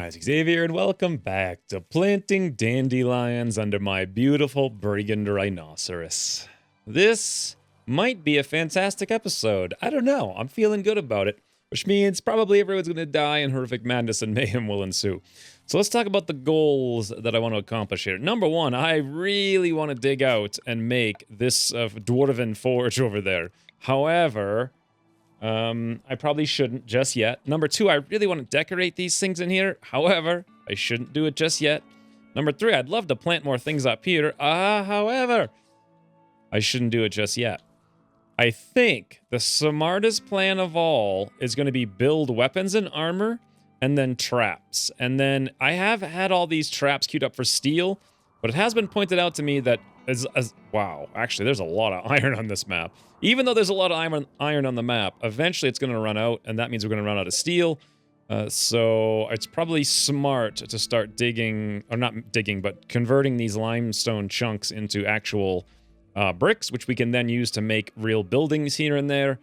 Guys, Xavier, and welcome back to planting dandelions under my beautiful brigand rhinoceros. This might be a fantastic episode. I don't know. I'm feeling good about it, which means probably everyone's going to die and horrific madness and mayhem will ensue. So let's talk about the goals that I want to accomplish here. Number one, I really want to dig out and make this dwarven forge over there. However, I probably shouldn't just yet. Number two, I really want to decorate these things in here. However, I shouldn't do it just yet. Number three, I'd love to plant more things up here. However, I shouldn't do it just yet. I think the smartest plan of all is going to be build weapons and armor and then traps. And then I have had all these traps queued up for steel, but it has been pointed out to me that wow, actually, there's a lot of iron on this map. Even though there's a lot of iron on the map, eventually it's going to run out, and that means we're going to run out of steel. So it's probably smart to start digging, or not digging, but converting these limestone chunks into actual bricks, which we can then use to make real buildings here and there,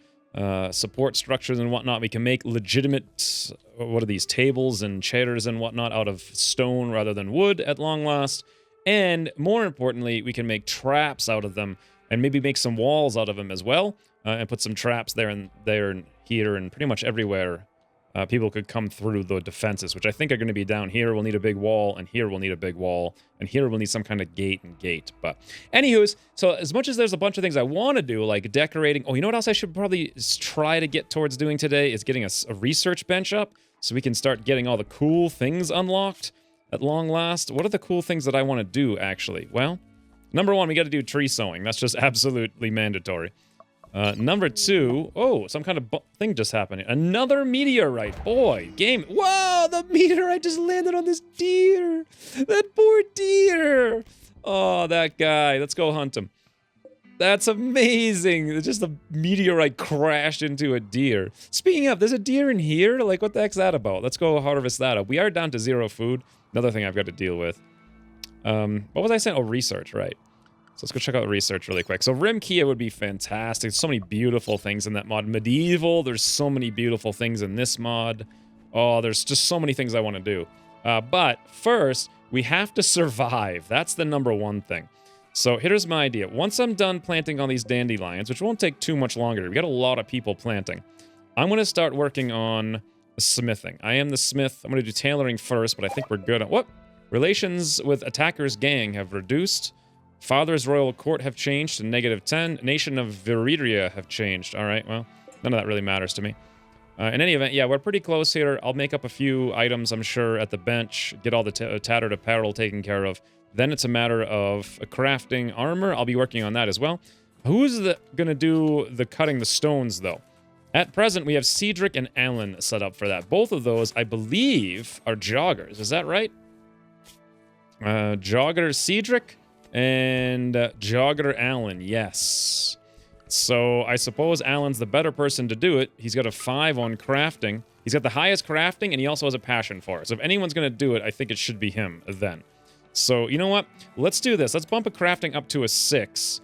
support structures and whatnot. We can make legitimate, what are these, tables and chairs and whatnot out of stone rather than wood at long last. And more importantly, we can make traps out of them and maybe make some walls out of them as well, and put some traps there and here and pretty much everywhere. People could come through the defenses, which I think are going to be down here. We'll need a big wall, and here we'll need a big wall, and here we'll need some kind of gate and gate. But anywho's, so as much as there's a bunch of things I want to do, like decorating. Oh, you know what else I should probably try to get towards doing today is getting a research bench up so we can start getting all the cool things unlocked. At long last, what are the cool things that I want to do, actually? Well, number one, we got to do tree sowing. That's just absolutely mandatory. Number two, oh, some kind of thing just happened. Another meteorite. Boy, game. Whoa, the meteorite just landed on this deer. That poor deer. Oh, that guy. Let's go hunt him. That's amazing. Just a meteorite crashed into a deer. Speaking of, there's a deer in here? Like, what the heck's that about? Let's go harvest that up. We are down to 0 food. Another thing I've got to deal with. What was I saying? Oh, research, right. So let's go check out research really quick. So Rimkia would be fantastic. There's so many beautiful things in that mod. Medieval, there's so many beautiful things in this mod. Oh, there's just so many things I want to do. But first, we have to survive. That's the number one thing. So here's my idea. Once I'm done planting all these dandelions, which won't take too much longer, we got a lot of people planting, I'm going to start working on smithing. I am the smith. I'm going to do tailoring first, but I think we're good at what? Relations with attacker's gang have reduced. Father's royal court have changed to -10. Nation of Viridia have changed. All right, well, none of that really matters to me. In any event, yeah, we're pretty close here. I'll make up a few items, I'm sure, at the bench, get all the tattered apparel taken care of. Then it's a matter of crafting armor. I'll be working on that as well. Who's going to do the cutting the stones, though? At present, we have Cedric and Alan set up for that. Both of those, I believe, are joggers. Is that right? Jogger Cedric and Jogger Alan, yes. So I suppose Alan's the better person to do it. He's got a 5 on crafting. He's got the highest crafting, and he also has a passion for it. So if anyone's going to do it, I think it should be him then. So, you know what? Let's do this. Let's bump a crafting up to a 6.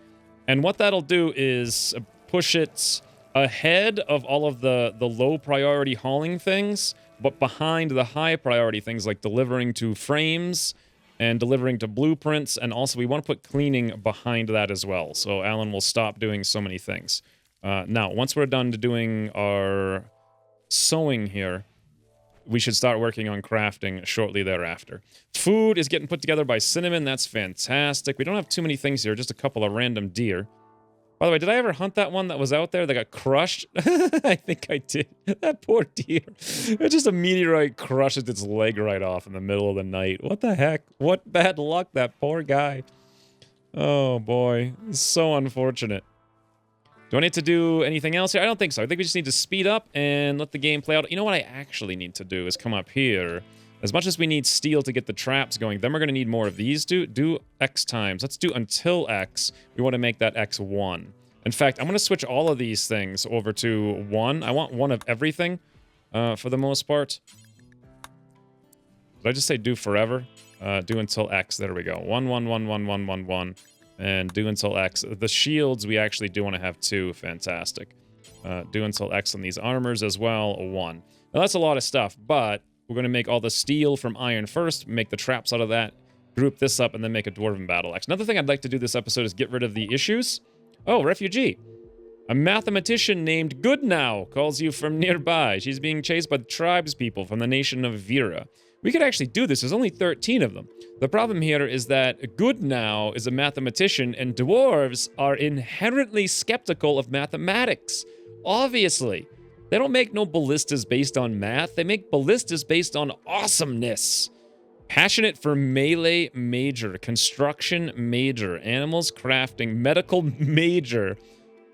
And what that'll do is push it ahead of all of the low priority hauling things, but behind the high priority things like delivering to frames and delivering to blueprints. And also we want to put cleaning behind that as well. So Alan will stop doing so many things. Now, once we're done doing our sewing here, we should start working on crafting shortly thereafter. Food is getting put together by Cinnamon. That's fantastic. We don't have too many things here, just a couple of random deer. By the way, did I ever hunt that one that was out there that got crushed? I think I did. That poor deer. It just a meteorite crushes its leg right off in the middle of the night. What the heck? What bad luck, that poor guy. Oh, boy. It's so unfortunate. Do I need to do anything else here? I don't think so. I think we just need to speed up and let the game play out. You know what I actually need to do is come up here. As much as we need steel to get the traps going, then we're going to need more of these. Do X times. Let's do until X. We want to make that X1. In fact, I'm going to switch all of these things over to 1. I want 1 of everything for the most part. Did I just say do forever? Do until X. There we go. 1, 1, 1, 1, 1, 1, 1. And do until X. The shields, we actually do want to have 2. Fantastic. Do until X on these armors as well. 1. Now, that's a lot of stuff, but We're going to make all the steel from iron first, make the traps out of that, group this up, and then make a dwarven battle axe. Another thing I'd like to do this episode is get rid of the issues. Oh, refugee. A mathematician named Goodnow calls you from nearby. She's being chased by the tribespeople from the nation of Vera. We could actually do this. There's only 13 of them. The problem here is that Goodnow is a mathematician, and dwarves are inherently skeptical of mathematics. Obviously. They don't make no ballistas based on math. They make ballistas based on awesomeness. Passionate for melee major, construction major, animals crafting, medical major.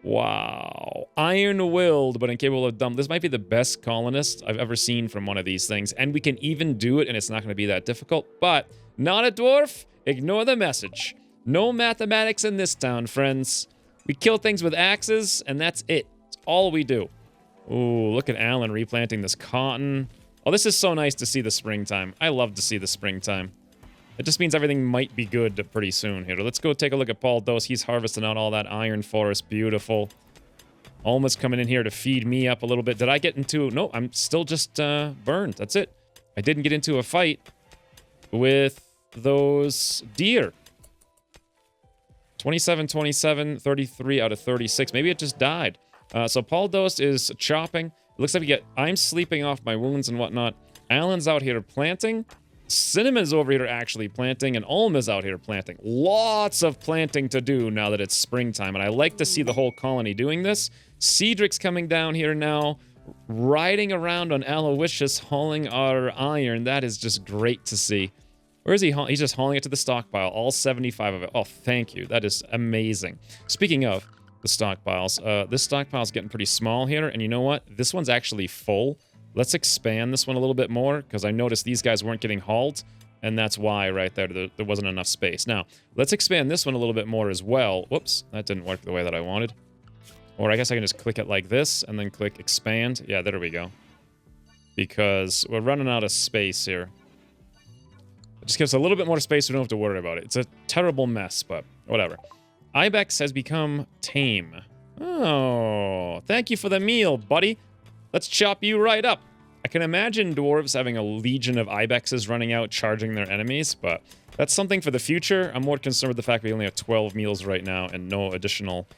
Wow. Iron-willed, but incapable of dumb. This might be the best colonist I've ever seen from one of these things. And we can even do it, and it's not going to be that difficult. But not a dwarf. Ignore the message. No mathematics in this town, friends. We kill things with axes, and that's it. It's all we do. Ooh, look at Alan replanting this cotton. Oh, this is so nice to see the springtime. I love to see the springtime. It just means everything might be good pretty soon here. Let's go take a look at Paul Dose. He's harvesting out all that iron forest. Beautiful. Almost coming in here to feed me up a little bit. Did I get into... No, I'm still just burned. That's it. I didn't get into a fight with those deer. 27, 27, 33 out of 36. Maybe it just died. So Paul Dose is chopping. It looks like we get... I'm sleeping off my wounds and whatnot. Alan's out here planting. Cinnamon's over here actually planting. And Alma's out here planting. Lots of planting to do now that it's springtime. And I like to see the whole colony doing this. Cedric's coming down here now. Riding around on Aloysius, hauling our iron. That is just great to see. Where is he? He's just hauling it to the stockpile. All 75 of it. Oh, thank you. That is amazing. Speaking of... the stockpiles. This stockpile's getting pretty small here, and you know what? This one's actually full. Let's expand this one a little bit more, because I noticed these guys weren't getting hauled, and that's why right there, there wasn't enough space. Now, let's expand this one a little bit more as well. Whoops, that didn't work the way that I wanted. Or I guess I can just click it like this, and then click expand. Yeah, there we go. Because we're running out of space here. It just gives us a little bit more space, so we don't have to worry about it. It's a terrible mess, but whatever. Ibex has become tame. Oh, thank you for the meal, buddy. Let's chop you right up. I can imagine dwarves having a legion of ibexes running out, charging their enemies, but that's something for the future. I'm more concerned with the fact we only have 12 meals right now and no additional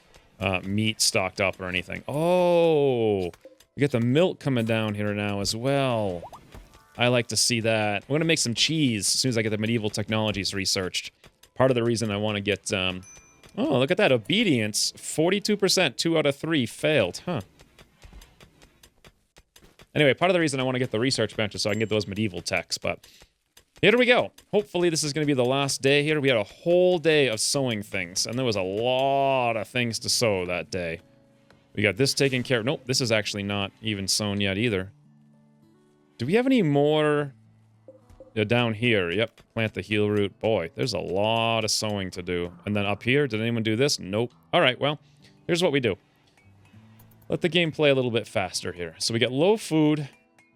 meat stocked up or anything. Oh, we get the milk coming down here now as well. I like to see that. We're going to make some cheese as soon as I get the medieval technologies researched. Part of the reason I want to get... oh, look at that. Obedience, 42%, 2 out of 3 failed. Huh. Anyway, part of the reason I want to get the research benches so I can get those medieval techs, but here we go. Hopefully this is going to be the last day here. We had a whole day of sewing things, and there was a lot of things to sew that day. We got this taken care of. Nope, this is actually not even sewn yet either. Do we have any more... down here, yep, plant the heel root. Boy, there's a lot of sewing to do. And then up here, did anyone do this? Nope. All right, well, here's what we do. Let the game play a little bit faster here. So we get low food.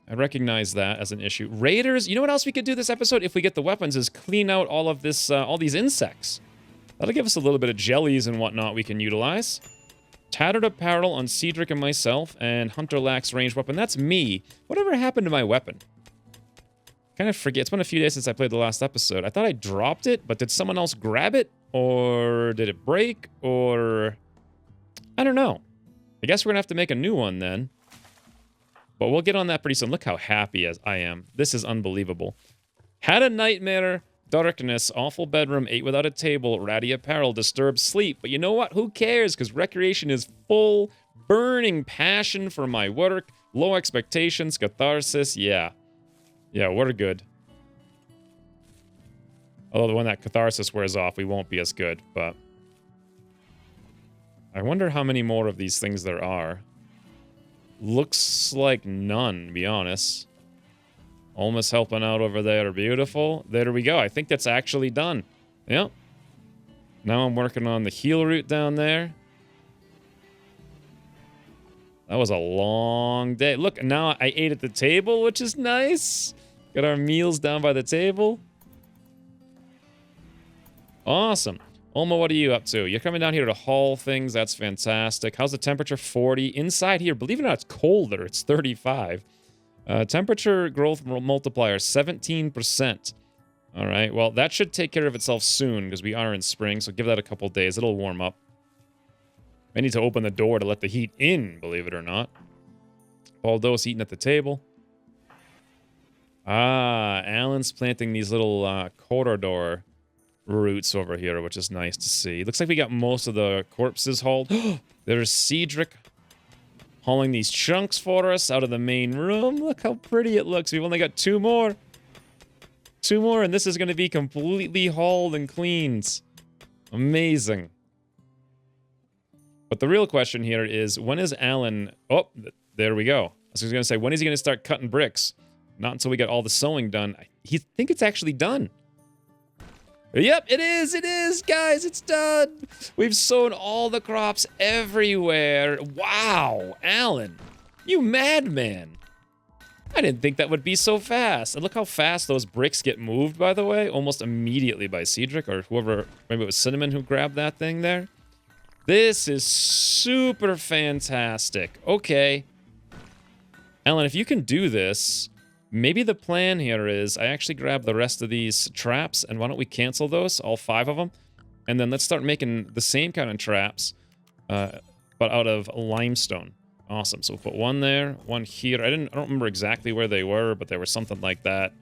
I recognize that as an issue. Raiders, you know what else we could do this episode if we get the weapons is clean out all of this, all these insects. That'll give us a little bit of jellies and whatnot we can utilize. Tattered apparel on Cedric and myself, and Hunter lacks ranged weapon. That's me. Whatever happened to my weapon? Kind of forget. It's been a few days since I played the last episode. I thought I dropped it, but did someone else grab it? Or did it break? Or... I don't know. I guess we're going to have to make a new one then. But we'll get on that pretty soon. Look how happy as I am. This is unbelievable. Had a nightmare, darkness, awful bedroom, ate without a table, ratty apparel, disturbed sleep. But you know what? Who cares? Because recreation is full, burning passion for my work, low expectations, catharsis, yeah. Yeah, we're good. Although when that catharsis wears off, we won't be as good, but... I wonder how many more of these things there are. Looks like none, to be honest. Almost helping out over there. Beautiful. There we go. I think that's actually done. Yep. Now I'm working on the heel root down there. That was a long day. Look, now I ate at the table, which is nice. Got our meals down by the table. Awesome. Olma, what are you up to? You're coming down here to haul things. That's fantastic. How's the temperature? 40. Inside here, believe it or not, it's colder. It's 35. Temperature growth multiplier, 17%. All right, well, that should take care of itself soon because we are in spring, so give that a couple days. It'll warm up. I need to open the door to let the heat in, believe it or not. Baldo's eating at the table. Ah, Alan's planting these little corridor roots over here, which is nice to see. Looks like we got most of the corpses hauled. There's Cedric hauling these chunks for us out of the main room. Look how pretty it looks. We've only got 2 more. 2 more, and this is going to be completely hauled and cleaned. Amazing. But the real question here is, when is Alan... Oh, there we go. I was going to say, when is he going to start cutting bricks? Not until we get all the sewing done. I think it's actually done. Yep, it is, guys, it's done. We've sown all the crops everywhere. Wow, Alan, you madman. I didn't think that would be so fast. And look how fast those bricks get moved, by the way, almost immediately by Cedric or whoever, maybe it was Cinnamon who grabbed that thing there. This is super fantastic. Okay. Alan, if you can do this, maybe the plan here is I actually grab the rest of these traps, and why don't we cancel those, all 5 of them, and then let's start making the same kind of traps, but out of limestone. Awesome. So we'll put 1 there, 1 here. I don't remember exactly where they were, but they were something like that.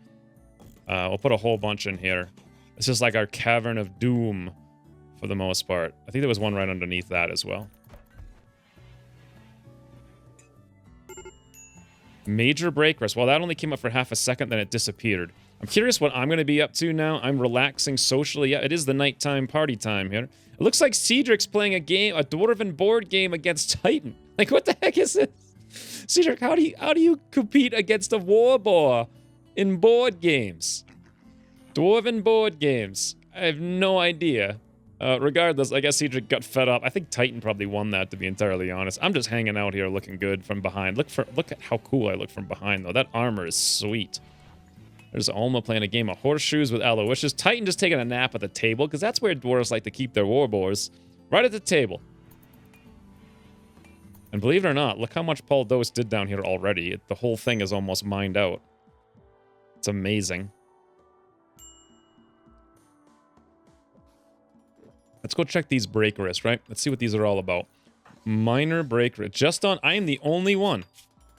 We'll put a whole bunch in here. This is like our cavern of doom for the most part. I think there was 1 right underneath that as well. Major break rest. Well, that only came up for half a second, then it disappeared. I'm curious what I'm going to be up to now. I'm relaxing socially. Yeah, it is the nighttime party time here. It looks like Cedric's playing a dwarven board game against Titan. Like, what the heck is this? Cedric, how do you compete against a war boar in board games? Dwarven board games. I have no idea. Regardless, I guess Cedric got fed up. I think Titan probably won that, to be entirely honest. I'm just hanging out here looking good from behind. Look at how cool I look from behind, though. That armor is sweet. There's Alma playing a game of horseshoes with Aloysius. Titan just taking a nap at the table, because that's where dwarves like to keep their war boars. Right at the table. And believe it or not, look how much Paul Dose did down here already. The whole thing is almost mined out. It's amazing. Let's go check these break risks, right? Let's see what these are all about. Minor break risk. Just on... I am the only one.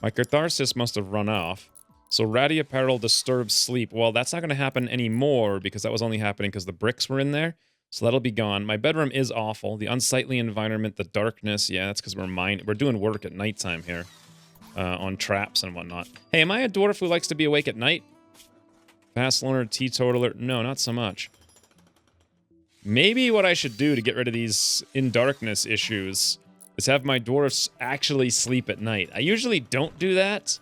My catharsis must have run off. So ratty apparel disturbs sleep. Well, that's not going to happen anymore because that was only happening because the bricks were in there. So that'll be gone. My bedroom is awful. The unsightly environment, the darkness. Yeah, that's because we're doing work at nighttime here. On traps and whatnot. Hey, am I a dwarf who likes to be awake at night? Fast learner, teetotaler? No, not so much. Maybe what I should do to get rid of these in darkness issues is have my dwarfs actually sleep at night. I usually don't do that.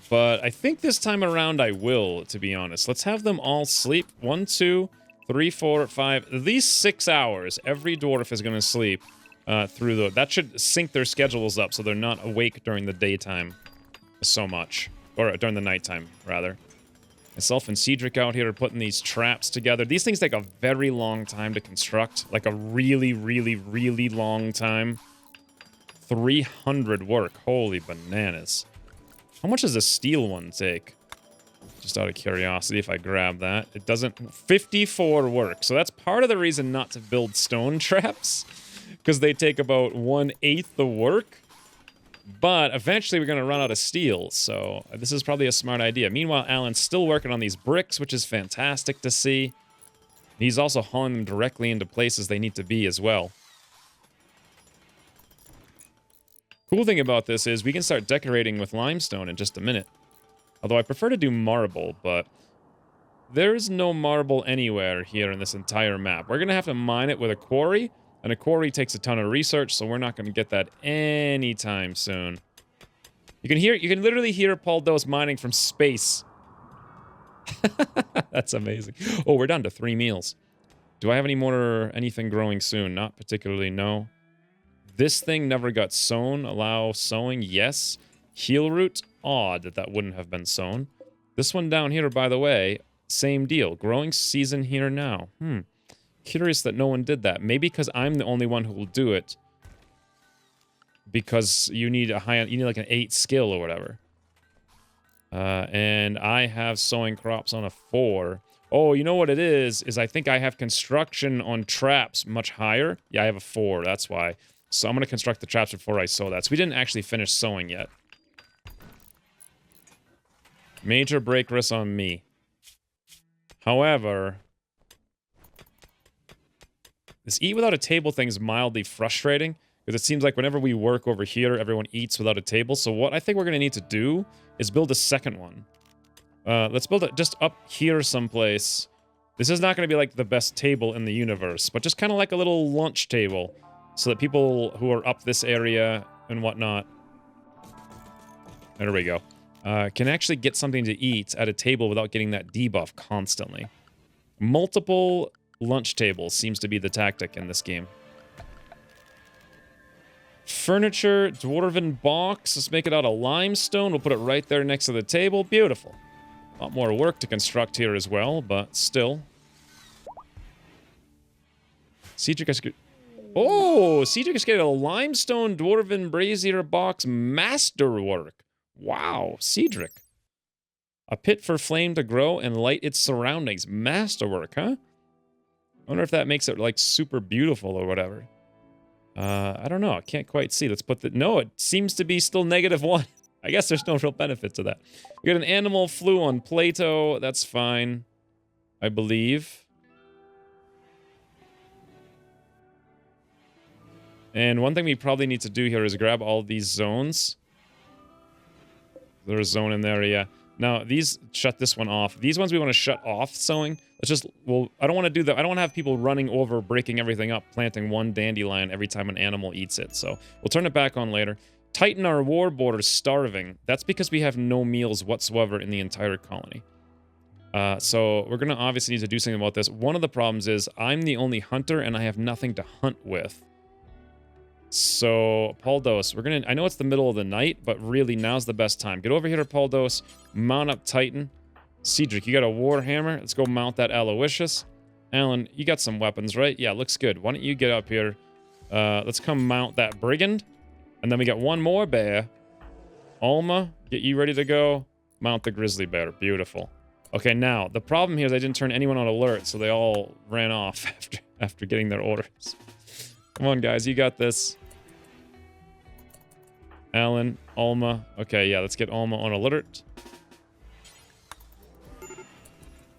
But I think this time around I will, to be honest. Let's have them all sleep. 1, 2, 3, 4, 5. At least 6 hours. Every dwarf is going to sleep through the... That should sync their schedules up so they're not awake during the daytime so much. Or during the nighttime, rather. Myself and Cedric out here are putting these traps together. These things take a very long time to construct. Like a really, really, really long time. 300 work. Holy bananas. How much does a steel one take? Just out of curiosity, if I grab that. It doesn't... 54 work. So that's part of the reason not to build stone traps. Because they take about 1/8 the work. But eventually we're going to run out of steel. So this is probably a smart idea. Meanwhile, Alan's still working on these bricks, which is fantastic to see. He's also hauling them directly into places they need to be as well. Cool thing about this is we can start decorating with limestone in just a minute. Although I prefer to do marble, but there's no marble anywhere here in this entire map. We're going to have to mine it with a quarry, and a quarry takes a ton of research, so we're not going to get that anytime soon. You can literally hear Paul Dose mining from space. That's amazing. Oh, we're down to 3 meals. Do I have anything growing soon? Not particularly, no. This thing never got sown. Allow sowing, yes. Heal root, odd that wouldn't have been sown. This one down here, by the way, same deal. Growing season here now. Curious that no one did that. Maybe because I'm the only one who will do it. Because you need like an 8 skill or whatever. And I have sowing crops on a 4. Oh, you know what it is I think I have construction on traps much higher. Yeah, I have a 4, that's why. So I'm going to construct the traps before I sow that. So we didn't actually finish sowing yet. Major break risk on me. However, this eat without a table thing is mildly frustrating, because it seems like whenever we work over here, everyone eats without a table. So what I think we're going to need to do is build a second one. Let's build it just up here someplace. This is not going to be like the best table in the universe, but just kind of like a little lunch table, so that people who are up this area and whatnot, there we go, can actually get something to eat at a table without getting that debuff constantly. Multiple lunch tables seems to be the tactic in this game. Furniture, dwarven box. Let's make it out of limestone. We'll put it right there next to the table. Beautiful. A lot more work to construct here as well, but still. Cedric has... Oh! Cedric has got a limestone dwarven brazier box masterwork. Wow, Cedric. A pit for flame to grow and light its surroundings. Masterwork, huh? I wonder if that makes it, like, super beautiful or whatever. I don't know. I can't quite see. Let's put the... No, it seems to be still -1. I guess there's no real benefit to that. We got an animal flu on Plato. That's fine, I believe. And one thing we probably need to do here is grab all these zones. There's a zone in there, yeah. Now, these... Shut this one off. These ones we want to shut off sowing. Let's just... Well, I don't want to do that. I don't want to have people running over, breaking everything up, planting one dandelion every time an animal eats it. So, we'll turn it back on later. Tighten our war borders, starving. That's because we have no meals whatsoever in the entire colony. So, we're going to obviously need to do something about this. One of the problems is I'm the only hunter and I have nothing to hunt with. So, Paldos, we're gonna... I know it's the middle of the night, but really, now's the best time. Get over here to Paldos, mount up Titan. Cedric, you got a Warhammer? Let's go mount that Aloysius. Alan, you got some weapons, right? Yeah, looks good. Why don't you get up here? Let's come mount that Brigand. And then we got one more bear. Alma, get you ready to go. Mount the Grizzly Bear. Beautiful. Okay, now, the problem here is I didn't turn anyone on alert, so they all ran off after getting their orders. Come on, guys, you got this. Alan, Alma. Okay, yeah, let's get Alma on alert.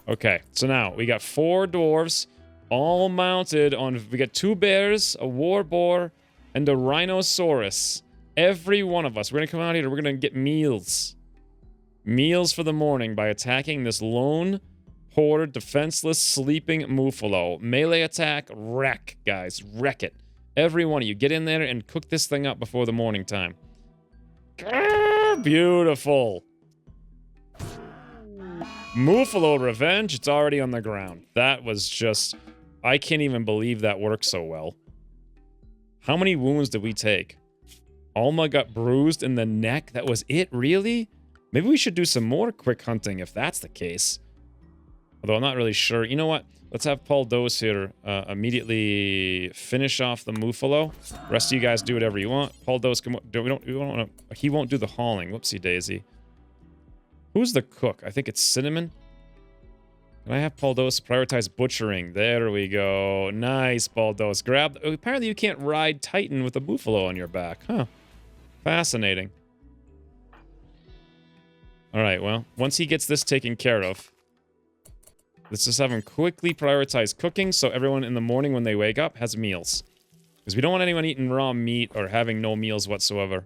Okay, so now we got 4 dwarves, all mounted on... We got 2 bears, a war boar, and a rhinoceros. Every one of us. We're gonna come out here, we're gonna get meals. Meals for the morning by attacking this lone, poor, defenseless, sleeping Muffalo. Melee attack, wreck, guys. Wreck it. Every one of you, get in there and cook this thing up before the morning time. Beautiful. Muffalo revenge, it's already on the ground. That was just... I can't even believe that worked so well. How many wounds did we take? Alma got bruised in the neck. That was it, really? Maybe we should do some more quick hunting if that's the case. Although I'm not really sure. You know what? Let's have Paul Dose here immediately finish off the Muffalo. Rest of you guys do whatever you want. Paul Dose, we don't want to... He won't do the hauling. Whoopsie daisy. Who's the cook? I think it's Cinnamon. Can I have Paul Dose prioritize butchering? There we go. Nice, Paul Dose. Grab... Apparently you can't ride Titan with a Buffalo on your back. Huh. Fascinating. Alright, well, once he gets this taken care of, let's just have him quickly prioritize cooking so everyone in the morning when they wake up has meals. Because we don't want anyone eating raw meat or having no meals whatsoever.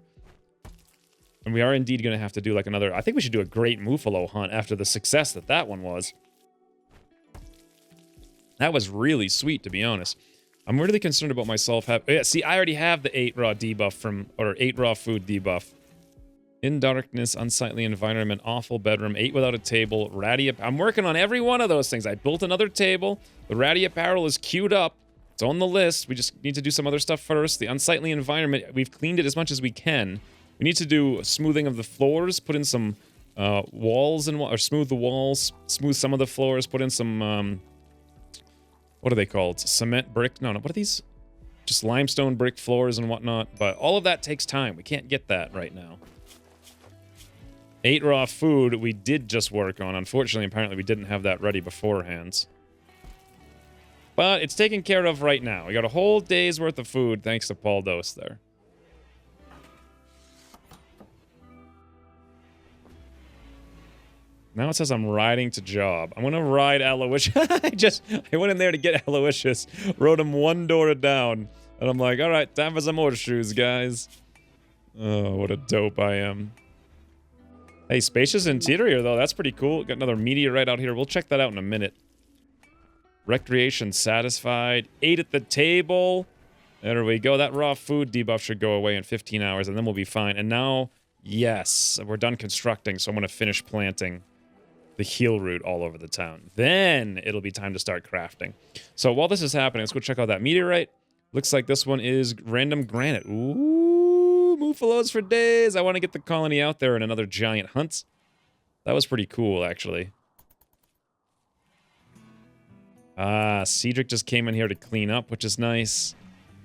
And we are indeed going to have to do like another... I think we should do a great Muffalo hunt after the success that one was. That was really sweet, to be honest. I'm really concerned about myself yeah, see, I already have the 8 raw debuff from... Or 8 raw food debuff. In darkness, unsightly environment, awful bedroom, 8 without a table, ratty... I'm working on every one of those things. I built another table. The ratty apparel is queued up. It's on the list. We just need to do some other stuff first. The unsightly environment, we've cleaned it as much as we can. We need to do smoothing of the floors, put in some walls and... Or smooth the walls, smooth some of the floors, put in some... what are they called? Cement brick? No, what are these? Just limestone brick floors and whatnot. But all of that takes time. We can't get that right now. 8 raw food we did just work on. Unfortunately, apparently we didn't have that ready beforehand. But it's taken care of right now. We got a whole day's worth of food thanks to Paul Dose there. Now it says I'm riding to job. I'm gonna ride Aloysius. I went in there to get Aloysius, rode him 1 door down, and I'm like, all right, time for some more shoes, guys. Oh, what a dope I am. Hey, spacious interior, though. That's pretty cool. Got another meteorite out here. We'll check that out in a minute. Recreation satisfied. 8 at the table. There we go. That raw food debuff should go away in 15 hours, and then we'll be fine. And now, yes, we're done constructing, so I'm going to finish planting the heal root all over the town. Then it'll be time to start crafting. So while this is happening, let's go check out that meteorite. Looks like this one is random granite. Ooh, Muffalos for days. I want to get the colony out there in another giant hunt. That was pretty cool, actually. Ah, Cedric just came in here to clean up, which is nice.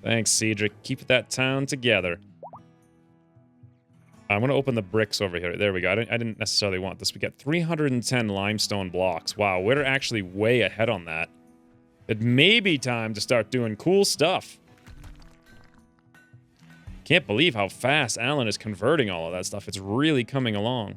Thanks, Cedric. Keep that town together. I'm going to open the bricks over here. There we go. I didn't necessarily want this. We got 310 limestone blocks. Wow, we're actually way ahead on that. It may be time to start doing cool stuff. Can't believe how fast Alan is converting all of that stuff. It's really coming along.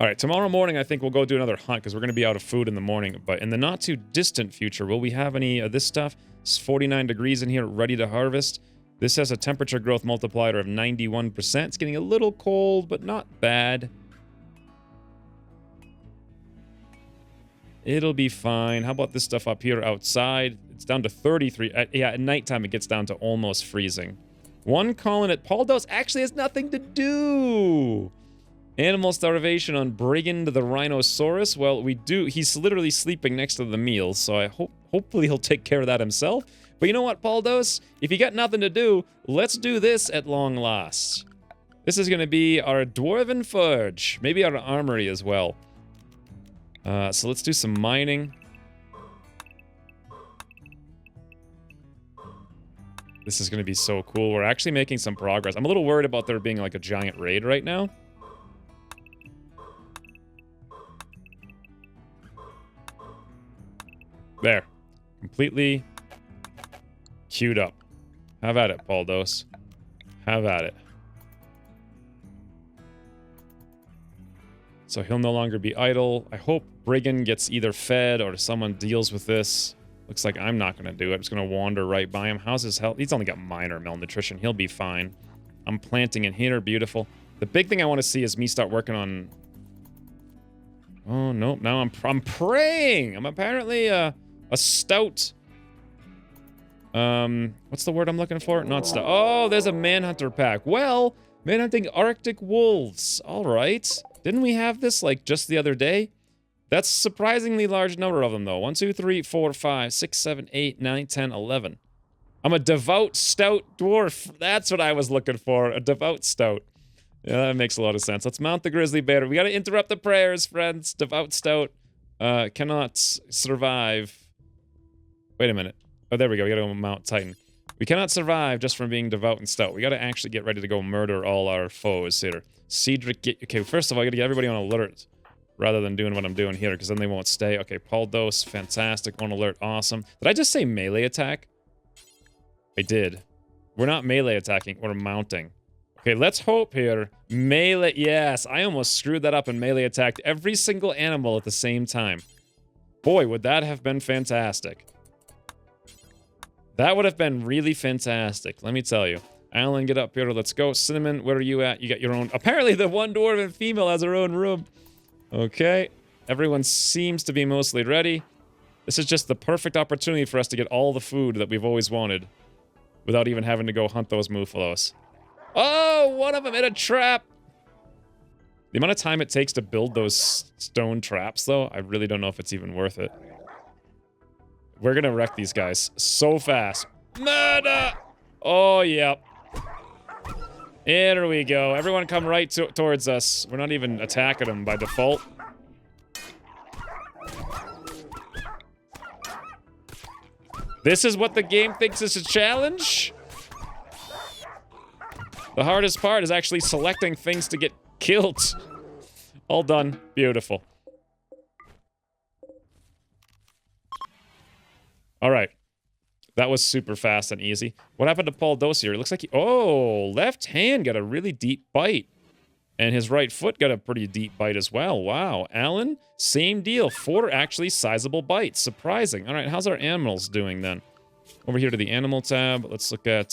All right, tomorrow morning I think we'll go do another hunt because we're going to be out of food in the morning. But in the not too distant future, will we have any of this stuff? It's 49 degrees in here, ready to harvest. This has a temperature growth multiplier of 91%. It's getting a little cold, but not bad. It'll be fine. How about this stuff up here outside? It's down to 33. Yeah, at nighttime it gets down to almost freezing. 1 colony at Paul Dose actually has nothing to do. Animal starvation on Brigand the Rhinoceros. Well, we do. He's literally sleeping next to the meals, so I hopefully he'll take care of that himself. But you know what, Paul Dose? If you got nothing to do, let's do this at long last. This is going to be our Dwarven Forge. Maybe our armory as well. So let's do some mining. This is going to be so cool. We're actually making some progress. I'm a little worried about there being like a giant raid right now. There. Completely queued up. Have at it, Paul Dose. Have at it. So he'll no longer be idle. I hope Brigand gets either fed or someone deals with this. Looks like I'm not going to do it. I'm just going to wander right by him. How's his health? He's only got minor malnutrition. He'll be fine. I'm planting in here. Beautiful. The big thing I want to see is me start working on... Oh, nope. Now I'm praying. I'm apparently a stout... what's the word I'm looking for? Not stout. Oh, there's a manhunter pack. Well, manhunting Arctic wolves. All right. Didn't we have this, like, just the other day? That's a surprisingly large number of them, though. 1, 2, 3, 4, 5, 6, 7, 8, 9, 10, 11. I'm a devout stout dwarf. That's what I was looking for. A devout stout. Yeah, that makes a lot of sense. Let's mount the grizzly bear. We gotta interrupt the prayers, friends. Devout stout cannot survive. Wait a minute. Oh, there we go. We gotta go mount Titan. We cannot survive just from being devout and stout. We gotta actually get ready to go murder all our foes here. Cedric, okay, first of all, I gotta get everybody on alert rather than doing what I'm doing here, because then they won't stay. Okay, Paul Dose, fantastic. On alert, awesome. Did I just say melee attack? I did. We're not melee attacking, we're mounting. Okay, let's hope here. Melee, yes, I almost screwed that up and melee attacked every single animal at the same time. Boy, would that have been fantastic. That would have been really fantastic, let me tell you. Alan, get up here, let's go. Cinnamon, where are you at? You got your own... Apparently the one dwarven female has her own room. Okay, everyone seems to be mostly ready. This is just the perfect opportunity for us to get all the food that we've always wanted without even having to go hunt those muffalos. Oh, one of them in a trap! The amount of time it takes to build those stone traps, though, I really don't know if it's even worth it. We're gonna wreck these guys so fast. Murder! Oh, yep. Here we go. Everyone come right towards us. We're not even attacking them by default. This is what the game thinks is a challenge? The hardest part is actually selecting things to get killed. All done. Beautiful. All right. That was super fast and easy. What happened to Paul Dossier? It looks like he... Oh, left hand got a really deep bite. And his right foot got a pretty deep bite as well. Wow. Alan, same deal. 4 actually sizable bites. Surprising. All right, how's our animals doing then? Over here to the animal tab. Let's look at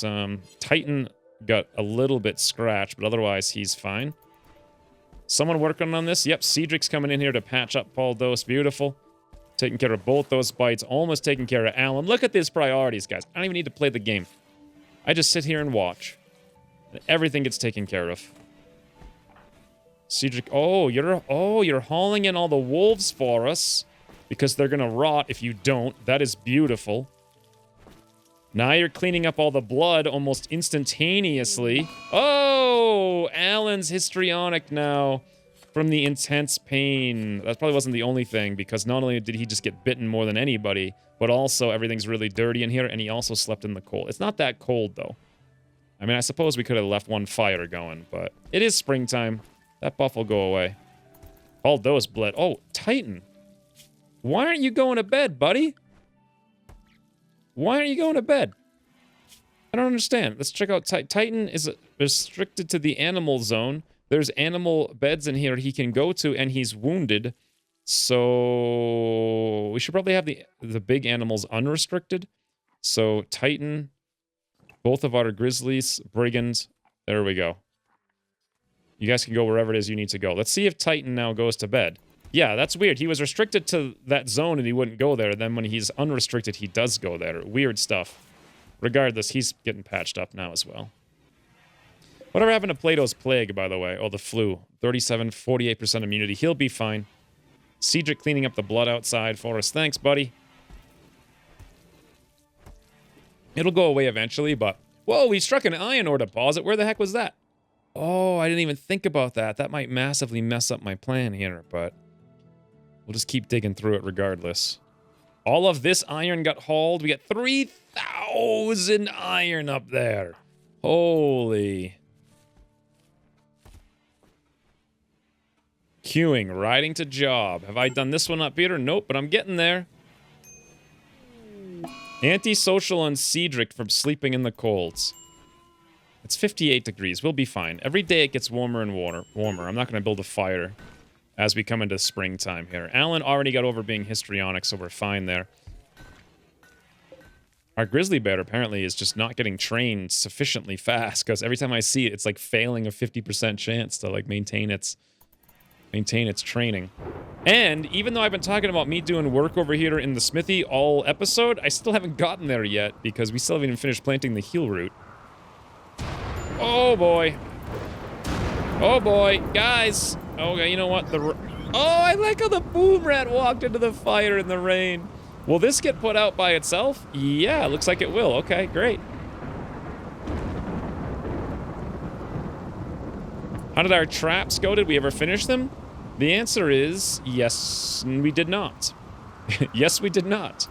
Titan. Got a little bit scratched, but otherwise he's fine. Someone working on this? Yep, Cedric's coming in here to patch up Paul Dos. Beautiful. Taking care of both those bites. Almost taking care of Alan. Look at these priorities, guys. I don't even need to play the game. I just sit here and watch. And everything gets taken care of. Cedric, you're hauling in all the wolves for us because they're gonna rot if you don't. That is beautiful. Now you're cleaning up all the blood almost instantaneously. Oh, Alan's histrionic now from the intense pain. That probably wasn't the only thing, because not only did he just get bitten more than anybody, but also everything's really dirty in here, and he also slept in the cold. It's not that cold, though. I mean, I suppose we could have left one fire going, but it is springtime. That buff will go away. All those bled. Oh, Titan. Why aren't you going to bed, buddy? Why aren't you going to bed? I don't understand. Let's check out Titan is restricted to the animal zone. There's animal beds in here he can go to, and he's wounded. So we should probably have the big animals unrestricted. So Titan, both of our grizzlies, brigands. There we go. You guys can go wherever it is you need to go. Let's see if Titan now goes to bed. Yeah, that's weird. He was restricted to that zone and he wouldn't go there. Then when he's unrestricted, he does go there. Weird stuff. Regardless, he's getting patched up now as well. Whatever happened to Plato's Plague, by the way? Oh, the flu. 37, 48% immunity. He'll be fine. Cedric cleaning up the blood outside for us. Thanks, buddy. It'll go away eventually, but... Whoa, we struck an iron ore deposit. Where the heck was that? Oh, I didn't even think about that. That might massively mess up my plan here, but... We'll just keep digging through it regardless. All of this iron got hauled. We got 3,000 iron up there. Holy. Queuing, riding to job. Have I done this one up here? Nope, but I'm getting there. Antisocial on Cedric from sleeping in the colds. It's 58 degrees. We'll be fine. Every day it gets warmer and warmer. I'm not going to build a fire as we come into springtime here. Alan already got over being histrionic, so we're fine there. Our grizzly bear apparently is just not getting trained sufficiently fast, because every time I see it, it's like failing a 50% chance to like maintain its training. And even though I've been talking about me doing work over here in the smithy all episode, I still haven't gotten there yet because we still haven't even finished planting the heal root. Oh boy. Oh boy, guys. Okay, you know what? Oh, I like how the boom rat walked into the fire in the rain. Will this get put out by itself? Yeah, looks like it will. Okay, great. How did our traps go? Did we ever finish them? The answer is yes, we did not. Yes, we did not.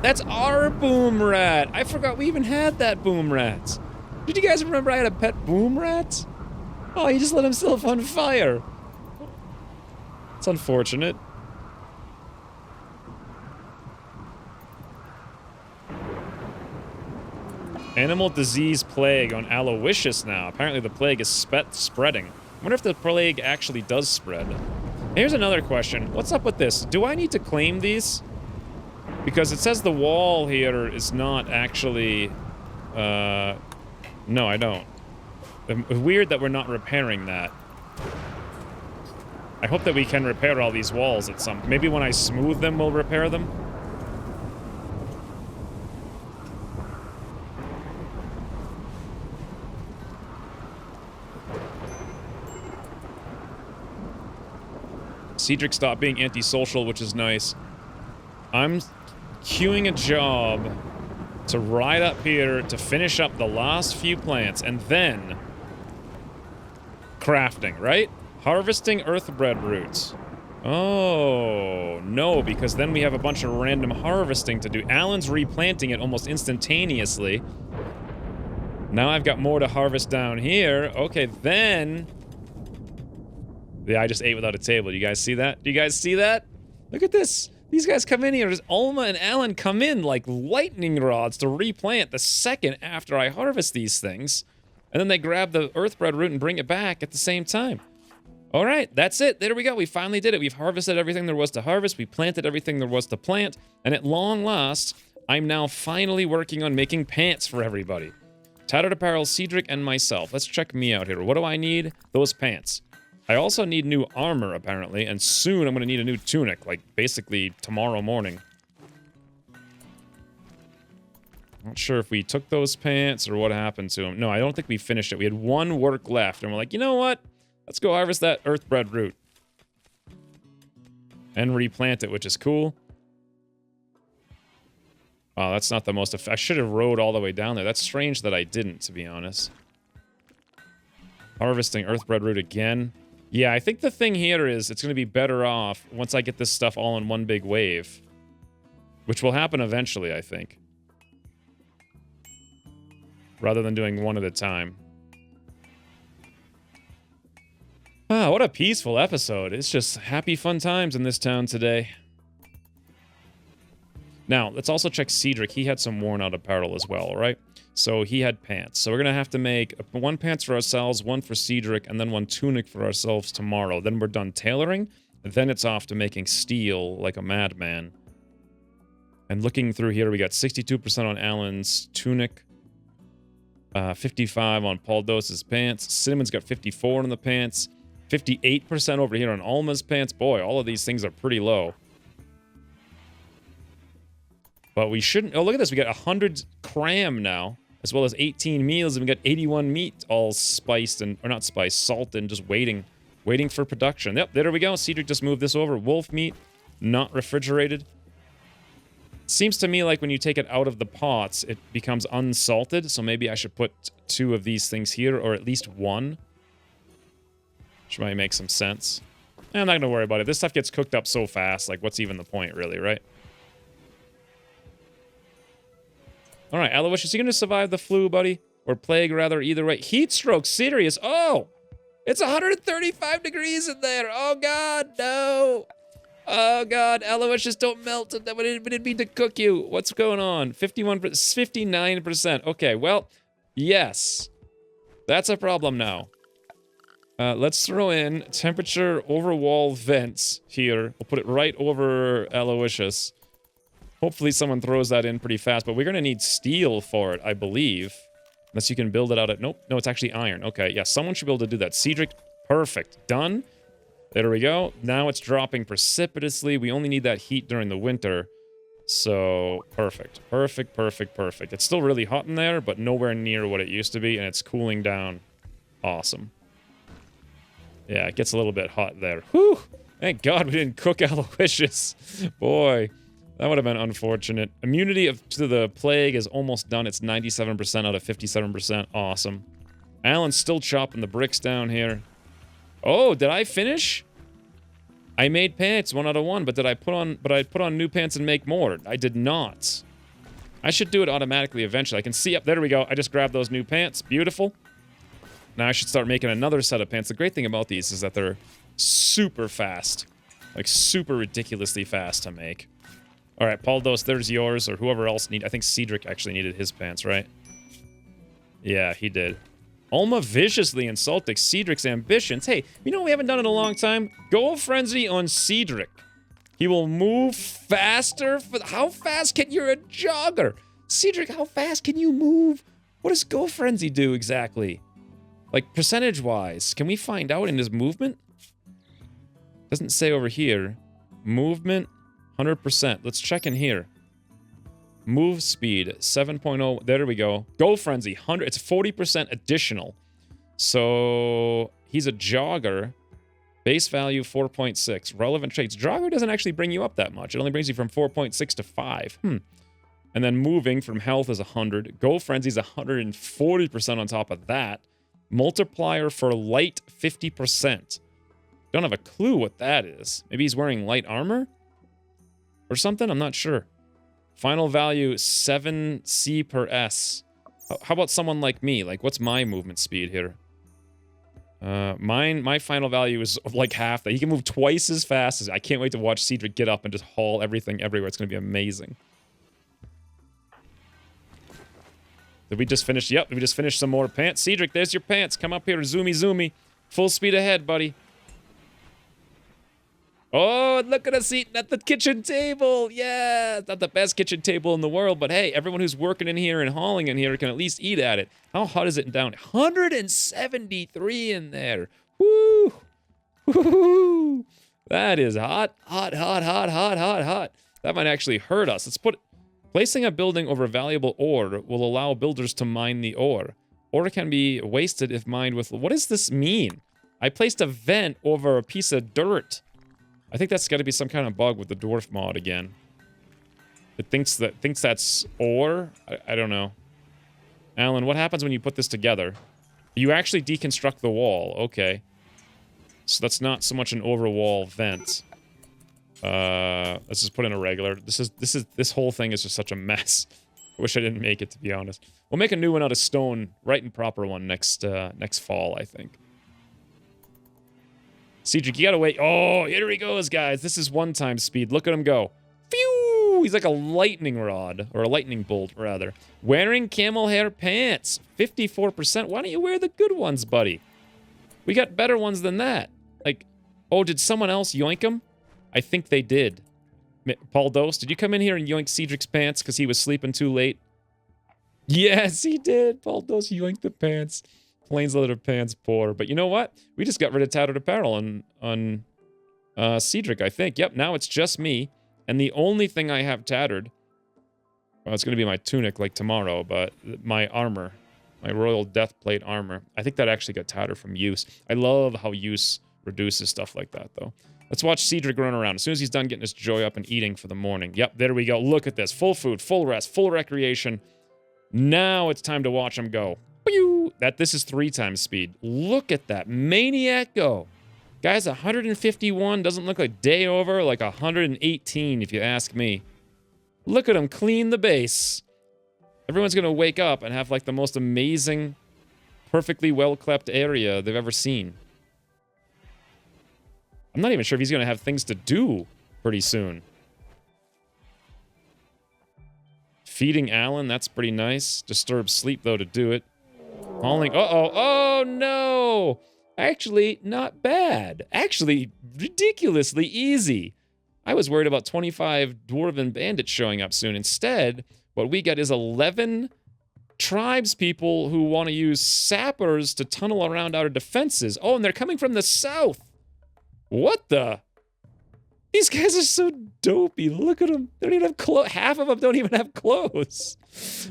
That's our boom rat. I forgot we even had that boom rat. Did you guys remember I had a pet boom rat? Oh, he just lit himself on fire. It's unfortunate. Animal disease plague on Aloysius now. Apparently the plague is spreading. I wonder if the plague actually does spread. Here's another question. What's up with this? Do I need to claim these? Because it says the wall here is not actually... No, I don't. Weird that we're not repairing that. I hope that we can repair all these walls at some... Maybe when I smooth them, we'll repair them? Cedric stopped being antisocial, which is nice. I'm queuing a job to ride up here to finish up the last few plants, and then crafting, right? Harvesting earthbread roots. Oh, no, because then we have a bunch of random harvesting to do. Alan's replanting it almost instantaneously. Now I've got more to harvest down here. Okay, then... Yeah, I just ate without a table. Do you guys see that? Do you guys see that? Look at this. These guys come in here. Alma and Alan come in like lightning rods to replant the second after I harvest these things. And then they grab the earthbread root and bring it back at the same time. All right, that's it. There we go. We finally did it. We've harvested everything there was to harvest. We planted everything there was to plant. And at long last, I'm now finally working on making pants for everybody. Tattered Apparel, Cedric, and myself. Let's check me out here. What do I need? Those pants. I also need new armor, apparently, and soon I'm going to need a new tunic, like, basically tomorrow morning. Not sure if we took those pants or what happened to them. No, I don't think we finished it. We had one work left, and we're like, you know what? Let's go harvest that earthbread root. And replant it, which is cool. Oh, that's not the most effective. I should have rode all the way down there. That's strange that I didn't, to be honest. Harvesting earthbread root again. Yeah, I think the thing here is it's going to be better off once I get this stuff all in one big wave. Which will happen eventually, I think. Rather than doing one at a time. Ah, what a peaceful episode. It's just happy, fun times in this town today. Now, let's also check Cedric. He had some worn out apparel as well, right? So he had pants. So we're going to have to make one pants for ourselves, one for Cedric, and then one tunic for ourselves tomorrow. Then we're done tailoring, and then it's off to making steel like a madman. And looking through here, we got 62% on Alan's tunic, 55 on Paul Dose's pants. Cinnamon's got 54 on the pants, 58% over here on Alma's pants. Boy, all of these things are pretty low. But we shouldn't... Oh, look at this. We got 100 cram now, as well as 18 meals, and we got 81 meat all spiced and... Or not spiced, salted, and just waiting for production. Yep, there we go. Cedric just moved this over. Wolf meat, not refrigerated. Seems to me like when you take it out of the pots, it becomes unsalted, so maybe I should put 2 of these things here, or at least 1. Which might make some sense. I'm not going to worry about it. This stuff gets cooked up so fast, like, what's even the point, really, right? All right, Aloysius, you going to survive the flu, buddy? Or plague, rather, either way. Heat stroke, serious. Oh, it's 135 degrees in there. Oh, God, no. Oh, God, Aloysius, don't melt. We didn't mean to cook you. What's going on? 59%. Okay, well, yes. That's a problem now. Let's throw in temperature over wall vents here. We'll put it right over Aloysius. Hopefully someone throws that in pretty fast, but we're going to need steel for it, I believe. Unless you can build it out at... Nope, no, it's actually iron. Okay, yeah, someone should be able to do that. Cedric, perfect. Done. There we go. Now it's dropping precipitously. We only need that heat during the winter. So, perfect. Perfect. It's still really hot in there, but nowhere near what it used to be, and it's cooling down. Awesome. Yeah, it gets a little bit hot there. Whew! Thank God we didn't cook Aloysius. Boy, that would have been unfortunate. Immunity to the plague is almost done. It's 97% out of 57%. Awesome. Alan's still chopping the bricks down here. Oh, did I finish? I made pants 1 out of 1, but did I put on new pants and make more? I did not. I should do it automatically eventually. I can see up there we go. I just grabbed those new pants. Beautiful. Now I should start making another set of pants. The great thing about these is that they're super fast. Like super ridiculously fast to make. All right, Paul Dos, there's yours, or whoever else I think Cedric actually needed his pants, right? Yeah, he did. Alma viciously insulting Cedric's ambitions. Hey, you know what we haven't done in a long time? Goal Frenzy on Cedric. He will move faster. How fast can you're a jogger? Cedric, how fast can you move? What does Go Frenzy do exactly? Like, percentage-wise, can we find out in his movement? Doesn't say over here. Movement, 100%. Let's check in here. Move speed, 7.0. There we go. Go Frenzy, 100. It's 40% additional. So he's a jogger. Base value, 4.6. Relevant traits. Jogger doesn't actually bring you up that much. It only brings you from 4.6 to 5. And then moving from health is 100. Go Frenzy's 140% on top of that. Multiplier for light, 50%. Don't have a clue what that is. Maybe he's wearing light armor? Or something? I'm not sure. Final value, 7C per S. How about someone like me? Like, what's my movement speed here? My final value is like half that. He can move twice as fast as... I can't wait to watch Cedric get up and just haul everything everywhere. It's going to be amazing. Did we just finish? Yep, we just finished some more pants. Cedric, there's your pants. Come up here, zoomy, zoomy. Full speed ahead, buddy. Oh, look at us eating at the kitchen table. Yeah, it's not the best kitchen table in the world, but hey, everyone who's working in here and hauling in here can at least eat at it. How hot is it down? 173 in there. Woo! Woo! That is hot, hot, hot, hot, hot, hot, hot. That might actually hurt us. Let's put... Placing a building over valuable ore will allow builders to mine the ore. Ore can be wasted if mined with... What does this mean? I placed a vent over a piece of dirt. I think that's got to be some kind of bug with the dwarf mod again. It thinks that's ore. I don't know. Alan, what happens when you put this together? You actually deconstruct the wall. Okay. So that's not so much an overwall vent. Let's just put in a regular. This whole thing is just such a mess. I wish I didn't make it, to be honest. We'll make a new one out of stone, right and proper one next fall, I think. Cedric, you gotta wait. Oh, here he goes, guys. This is one-time speed. Look at him go. Phew! He's like a lightning rod, or a lightning bolt, rather. Wearing camel hair pants. 54%. Why don't you wear the good ones, buddy? We got better ones than that. Like, oh, did someone else yoink them? I think they did. Paul Dose, did you come in here and yoink Cedric's pants because he was sleeping too late? Yes, he did. Paul Dose yoinked the pants. Plains leather pants, poor. But you know what? We just got rid of tattered apparel on Cedric, I think. Yep, now it's just me. And the only thing I have tattered... Well, it's going to be my tunic like tomorrow, but my armor. My royal death plate armor. I think that actually got tattered from use. I love how use reduces stuff like that, though. Let's watch Cedric run around. As soon as he's done getting his joy up and eating for the morning. Yep, there we go. Look at this. Full food, full rest, full recreation. Now it's time to watch him go. This is 3 times speed. Look at that. Maniac go. Guys, 151 doesn't look like day over, like 118 if you ask me. Look at him clean the base. Everyone's going to wake up and have like the most amazing, perfectly well-kept area they've ever seen. I'm not even sure if he's going to have things to do pretty soon. Feeding Alan, that's pretty nice. Disturbed sleep, though, to do it. Hauling, uh-oh, oh no! Actually, not bad. Actually, ridiculously easy. I was worried about 25 dwarven bandits showing up soon. Instead, what we get is 11 tribes people who want to use sappers to tunnel around our defenses. Oh, and they're coming from the south. What the? These guys are so dopey. Look at them. They don't even have clothes. Half of them don't even have clothes.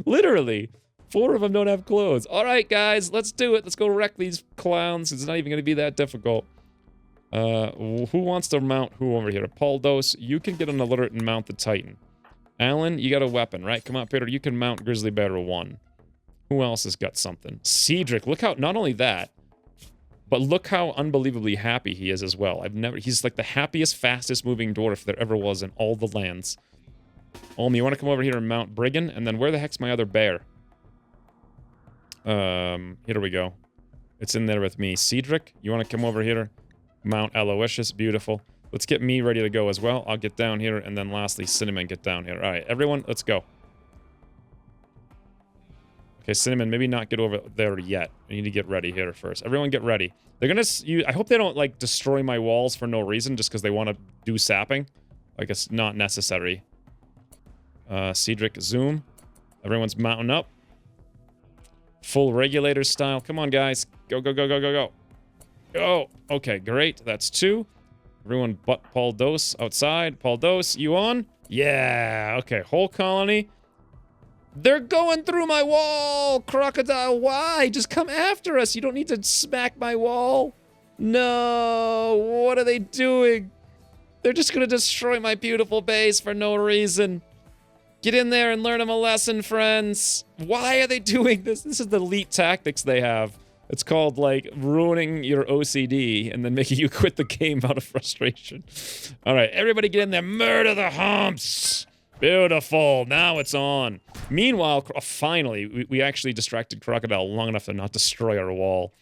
Literally. 4 of them don't have clothes. All right, guys, let's do it. Let's go wreck these clowns. It's not even going to be that difficult. Who wants to mount who over here? Paul Dose, you can get an alert and mount the Titan. Alan, you got a weapon, right? Come on, Peter. You can mount Grizzly Bear 1. Who else has got something? Cedric, look how, not only that, but look how unbelievably happy he is as well. He's like the happiest, fastest moving dwarf there ever was in all the lands. Olmi, you want to come over here and mount Brigand? And then where the heck's my other bear? Here we go. It's in there with me. Cedric, you want to come over here? Mount Aloysius, beautiful. Let's get me ready to go as well. I'll get down here, and then lastly, Cinnamon, get down here. All right, everyone, let's go. Okay, Cinnamon, maybe not get over there yet. I need to get ready here first. Everyone get ready. They're gonna... I hope they don't, like, destroy my walls for no reason, just because they want to do sapping. Like, it's not necessary. Cedric, zoom. Everyone's mounting up. Full regulator style. Come on, guys. Go, go, go, go, go, go. Go. Okay, great. That's 2. Everyone but Paul Dose outside. Paul Dose, you on? Yeah. Okay, whole colony. They're going through my wall! Crocodile, why? Just come after us. You don't need to smack my wall. No. What are they doing? They're just going to destroy my beautiful base for no reason. Get in there and learn them a lesson, friends. Why are they doing this? This is the elite tactics they have. It's called, like, ruining your OCD and then making you quit the game out of frustration. All right, everybody get in there. Murder the humps! Beautiful. Now it's on. Meanwhile, finally, we actually distracted Crocodile long enough to not destroy our wall.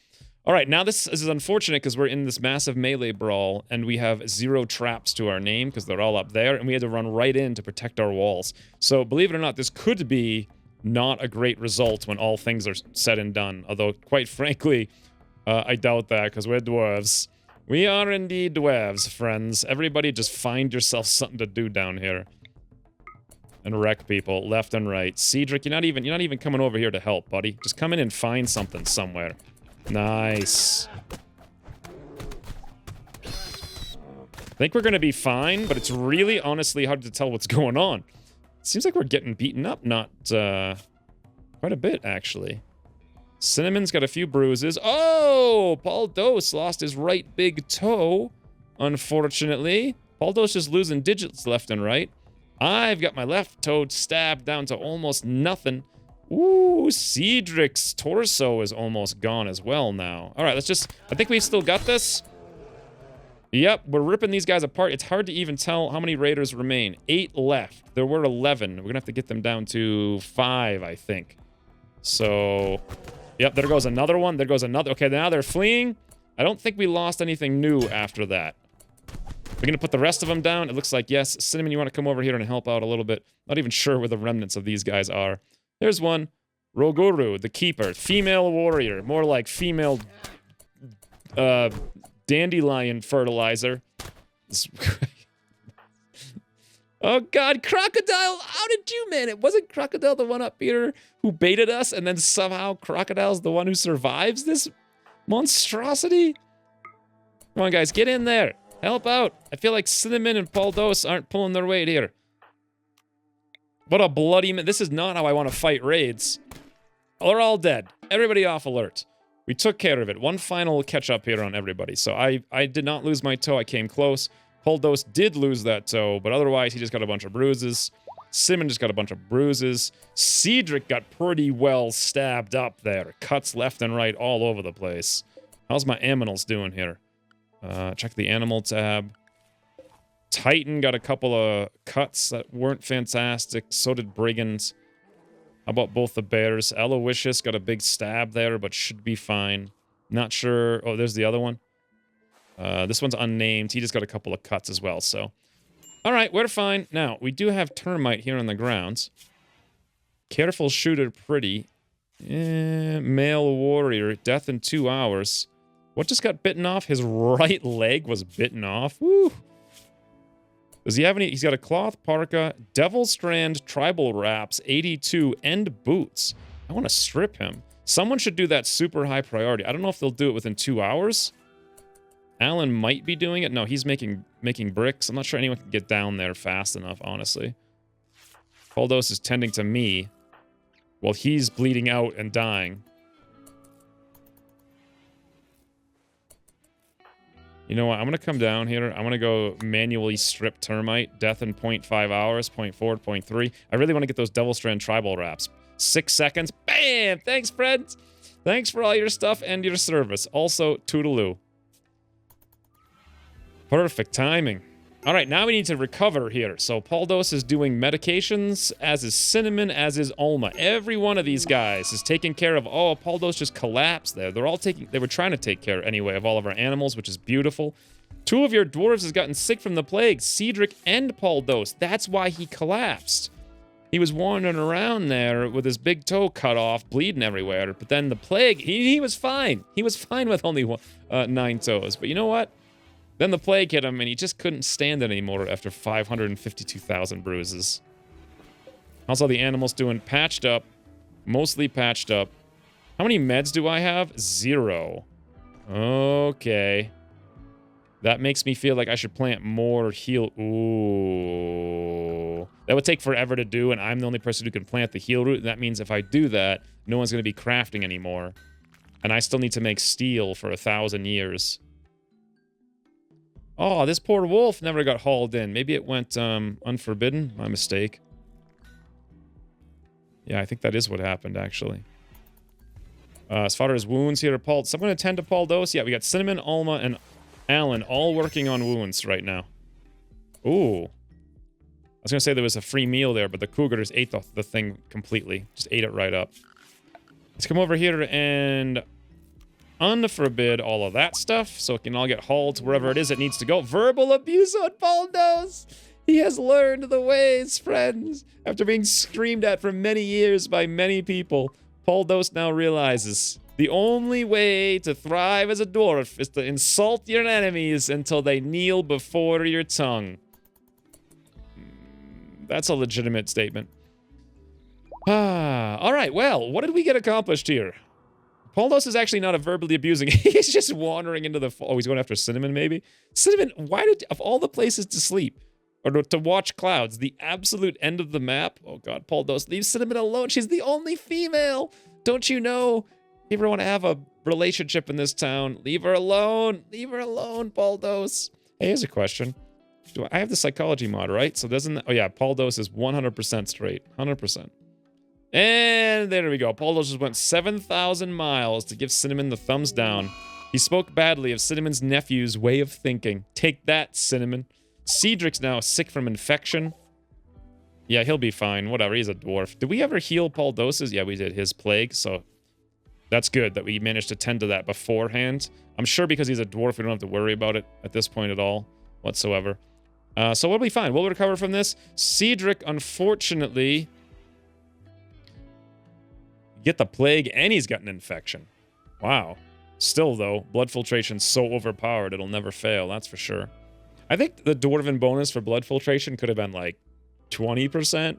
All right, now this is unfortunate because we're in this massive melee brawl and we have 0 traps to our name because they're all up there and we had to run right in to protect our walls. So believe it or not, this could be not a great result when all things are said and done. Although, quite frankly, I doubt that because we're dwarves. We are indeed dwarves, friends. Everybody just find yourself something to do down here. And wreck people left and right. Cedric, you're not even coming over here to help, buddy. Just come in and find something somewhere. Nice. I think we're gonna be fine, but it's really honestly hard to tell what's going on. Seems like we're getting beaten up, not quite a bit actually. Cinnamon's got a few bruises. Oh, Paul Dose lost his right big toe, unfortunately. Paul Dose is losing digits left and right. I've got my left toe stabbed down to almost nothing. Ooh, Cedric's torso is almost gone as well now. All right, let's just... I think we've still got this. Yep, we're ripping these guys apart. It's hard to even tell how many raiders remain. 8 left. There were 11. We're gonna have to get them down to 5, I think. So... Yep, there goes another one. There goes another... Okay, now they're fleeing. I don't think we lost anything new after that. We're gonna put the rest of them down. It looks like, yes. Cinnamon, you want to come over here and help out a little bit? Not even sure where the remnants of these guys are. There's one. Roguru, the keeper. Female warrior. More like female... dandelion fertilizer. Oh god, Crocodile! How did you, man? It wasn't Crocodile the one up here who baited us, and then somehow Crocodile's the one who survives this monstrosity? Come on, guys, get in there. Help out. I feel like Cinnamon and Paul Dose aren't pulling their weight here. What a bloody... This is not how I want to fight raids. They're all dead. Everybody off alert. We took care of it. One final catch-up here on everybody. So I did not lose my toe. I came close. Paul Dose did lose that toe, but otherwise he just got a bunch of bruises. Simon just got a bunch of bruises. Cedric got pretty well stabbed up there. Cuts left and right all over the place. How's my aminals doing here? Check the animal tab. Titan got a couple of cuts that weren't fantastic. So did Brigands. How about both the bears? Aloysius got a big stab there, but should be fine. Not sure. Oh, there's the other one. This one's unnamed. He just got a couple of cuts as well, so. All right, we're fine. Now, we do have termite here on the grounds. Careful shooter, pretty. Male warrior, death in 2 hours. What just got bitten off? His right leg was bitten off. Woo! Does he have any? He's got a cloth parka, devil strand, tribal wraps, 82, and boots. I want to strip him. Someone should do that super high priority. I don't know if they'll do it within 2 hours. Alan might be doing it. No, he's making bricks. I'm not sure anyone can get down there fast enough, honestly. Poldos is tending to me while he's bleeding out and dying. You know what? I'm going to come down here. I'm going to go manually strip termite. Death in 0.5 hours, 0.4, 0.3. I really want to get those Devil Strand tribal wraps. 6 seconds. Bam! Thanks, friends. Thanks for all your stuff and your service. Also, toodaloo. Perfect timing. All right, now we need to recover here. So Poldos is doing medications, as is Cinnamon, as is Olma. Every one of these guys is taking care of... Oh, Poldos just collapsed there. They're all taking... They were trying to take care, anyway, of all of our animals, which is beautiful. 2 of your dwarves has gotten sick from the plague. Cedric and Poldos. That's why he collapsed. He was wandering around there with his big toe cut off, bleeding everywhere. But then the plague... He was fine. He was fine with only 9 toes. But you know what? Then the plague hit him, and he just couldn't stand it anymore after 552,000 bruises. How's all the animals doing? Patched up. Mostly patched up. How many meds do I have? 0. Okay. That makes me feel like I should plant more heal... Ooh. That would take forever to do, and I'm the only person who can plant the heal root. And that means if I do that, no one's going to be crafting anymore. And I still need to make steel for 1,000 years. Oh, this poor wolf never got hauled in. Maybe it went unforbidden. My mistake. Yeah, I think that is what happened, actually. As far as wounds here, Paul, someone attend to Paul Dose? Yeah, we got Cinnamon, Alma, and Alan all working on wounds right now. Ooh. I was going to say there was a free meal there, but the cougar just ate the thing completely. Just ate it right up. Let's come over here and unforbid all of that stuff so it can all get hauled to wherever it is it needs to go. Verbal abuse on Paul Dose! He has learned the ways, friends. After being screamed at for many years by many people, Paul Dose now realizes the only way to thrive as a dwarf is to insult your enemies until they kneel before your tongue. That's a legitimate statement. All right, well, what did we get accomplished here? Paul Dose is actually not a verbally abusing. He's just wandering into the... Oh, he's going after Cinnamon, maybe? Cinnamon, why did... Of all the places to sleep, or to watch clouds, the absolute end of the map... Oh, God, Paul Dose, leave Cinnamon alone. She's the only female. Don't you know? If you ever want to have a relationship in this town, leave her alone. Leave her alone, Paul Dose. Hey, here's a question. I have the psychology mod, right? So doesn't... Oh, yeah, Paul Dose is 100% straight. 100%. And there we go. Paul Dose just went 7,000 miles to give Cinnamon the thumbs down. He spoke badly of Cinnamon's nephew's way of thinking. Take that, Cinnamon. Cedric's now sick from infection. Yeah, he'll be fine. Whatever, he's a dwarf. Did we ever heal Paul Dose's? Yeah, we did. His plague, so... That's good that we managed to tend to that beforehand. I'm sure because he's a dwarf, we don't have to worry about it at this point at all, whatsoever. So we'll be fine. We'll recover from this. Cedric, unfortunately... Get the plague, and he's got an infection. Wow. Still, though, blood filtration's so overpowered, it'll never fail, that's for sure. I think the Dwarven bonus for blood filtration could have been like 20%,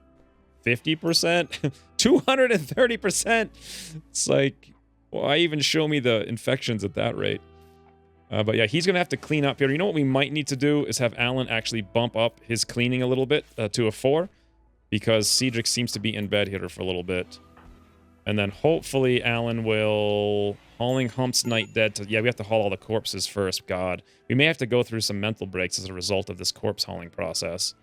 50%, 230%. It's like, why even show me the infections at that rate? But yeah, he's going to have to clean up here. You know what we might need to do is have Alan actually bump up his cleaning a little bit to a 4, because Cedric seems to be in bed here for a little bit. And then hopefully Alan will... Hauling Hump's Night Dead to... Yeah, we have to haul all the corpses first. God. We may have to go through some mental breaks as a result of this corpse hauling process.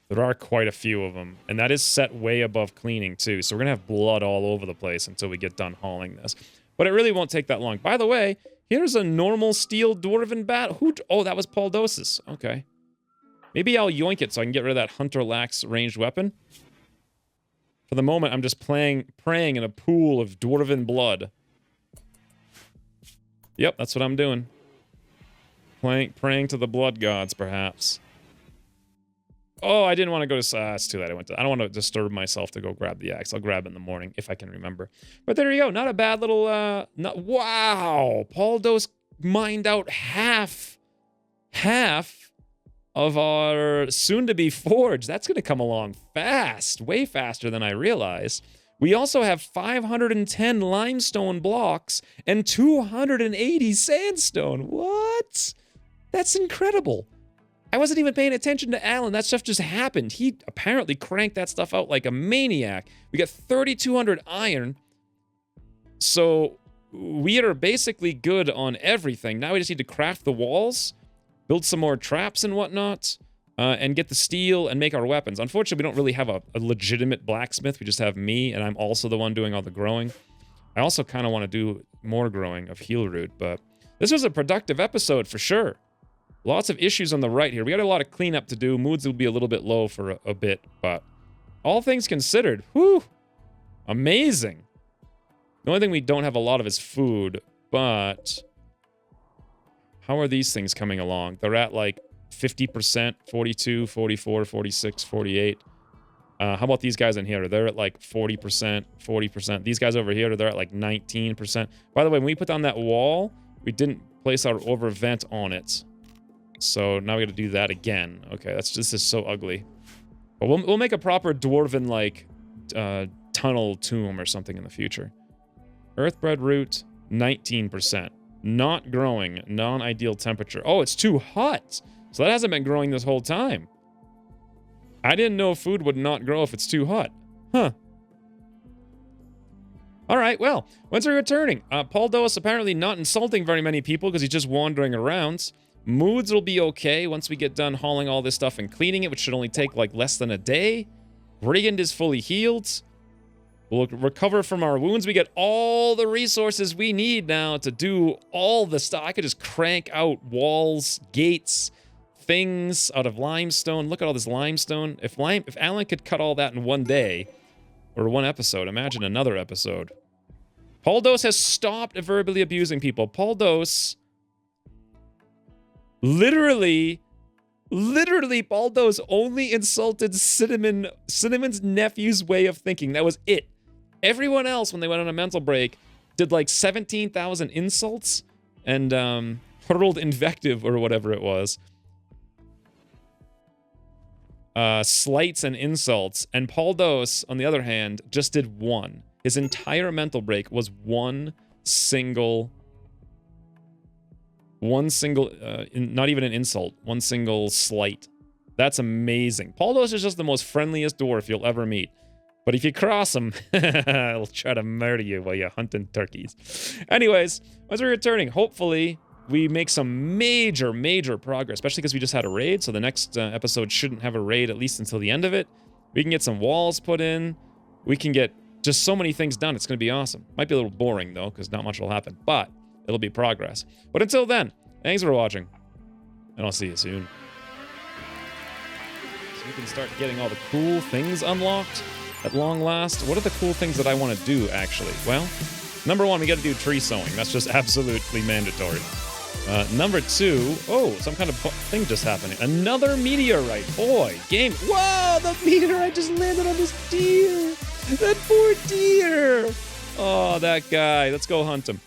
There are quite a few of them. And that is set way above cleaning, too. So we're going to have blood all over the place until we get done hauling this. But it really won't take that long. By the way, here's a normal steel Dwarven bat. Oh, that was Paul Dose's. Okay. Maybe I'll yoink it so I can get rid of that Hunter Lax ranged weapon. For the moment, I'm just praying in a pool of Dwarven blood. Yep, that's what I'm doing. Praying to the blood gods, perhaps. Oh, I didn't want to go to... it's too late. I don't want to disturb myself to go grab the axe. I'll grab it in the morning, if I can remember. But there you go. Not a bad little... Wow! Paul Dose mined out half of our soon-to-be forge. That's going to come along fast, way faster than I realized. We also have 510 limestone blocks and 280 sandstone. What? That's incredible. I wasn't even paying attention to Alan. That stuff just happened. He apparently cranked that stuff out like a maniac. We got 3,200 iron. So we are basically good on everything. Now we just need to craft the walls, build some more traps and whatnot, and get the steel and make our weapons. Unfortunately, we don't really have a legitimate blacksmith. We just have me, and I'm also the one doing all the growing. I also kind of want to do more growing of heal root, but this was a productive episode for sure. Lots of issues on the right here. We got a lot of cleanup to do. Moods will be a little bit low for a bit, but all things considered, whew, amazing. The only thing we don't have a lot of is food, but... How are these things coming along? They're at like 50%, 42, 44, 46, 48. How about these guys in here? They're at like 40%, 40%. These guys over here, they're at like 19%. By the way, when we put down that wall, we didn't place our over vent on it. So now we got to do that again. Okay, this is so ugly. But we'll make a proper dwarven like tunnel tomb or something in the future. Earthbred root, 19%. Not growing. Non-ideal temperature. Oh, it's too hot. So that hasn't been growing this whole time. I didn't know food would not grow if it's too hot. Huh. All right, well, when's he returning? Paul Dose apparently not insulting very many people because he's just wandering around. Moods will be okay once we get done hauling all this stuff and cleaning it, which should only take like less than a day. Brigand is fully healed. We'll recover from our wounds. We get all the resources we need now to do all the stuff. I could just crank out walls, gates, things out of limestone. Look at all this limestone. If Alan could cut all that in one day, or one episode, imagine another episode. Paul Dose has stopped verbally abusing people. Paul Dose, literally, Paul Dose only insulted Cinnamon's nephew's way of thinking. That was it. Everyone else, when they went on a mental break, did like 17,000 insults and hurled invective or whatever it was. Slights and insults. And Paul Dose, on the other hand, just did one. His entire mental break was one single, not even an insult, one single slight. That's amazing. Paul Dose is just the most friendliest dwarf you'll ever meet. But if you cross him, he'll try to murder you while you're hunting turkeys. Anyways, as we're returning, hopefully we make some major progress, especially because we just had a raid, so the next episode shouldn't have a raid, at least until the end of it. We can get some walls put in. We can get just so many things done. It's going to be awesome. Might be a little boring, though, because not much will happen, but it'll be progress. But until then, thanks for watching, and I'll see you soon. So we can start getting all the cool things unlocked at long last. What are the cool things that I want to do, actually? Well, number one, we got to do tree sowing. That's just absolutely mandatory. Number two, oh, some kind of thing just happening. Another meteorite. Boy, game. Whoa, the meteorite just landed on this deer. That poor deer. Oh, that guy. Let's go hunt him.